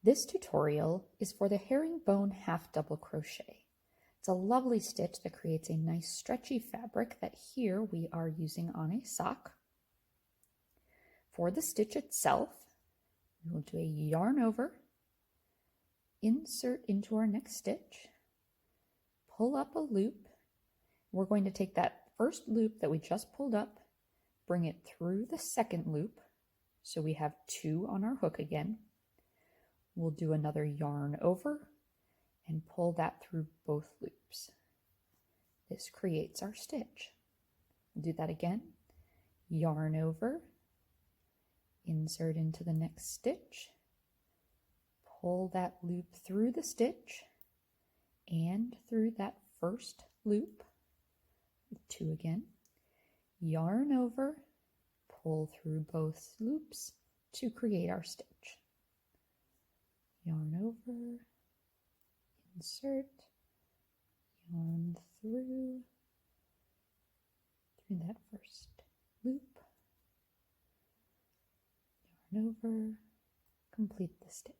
This tutorial is for the herringbone half double crochet. It's a lovely stitch that creates a nice stretchy fabric that here we are using on a sock. For the stitch itself, we will do a yarn over, insert into our next stitch, pull up a loop. We're going to take that first loop that we just pulled up, bring it through the second loop, so we have 2 on our hook again. We'll do another yarn over and pull that through both loops. This creates our stitch. We'll do that again. Yarn over, insert into the next stitch, pull that loop through the stitch and through that first loop, 2 again, yarn over, pull through both loops to create our stitch. Yarn over, insert, yarn through that first loop, yarn over, complete the stitch.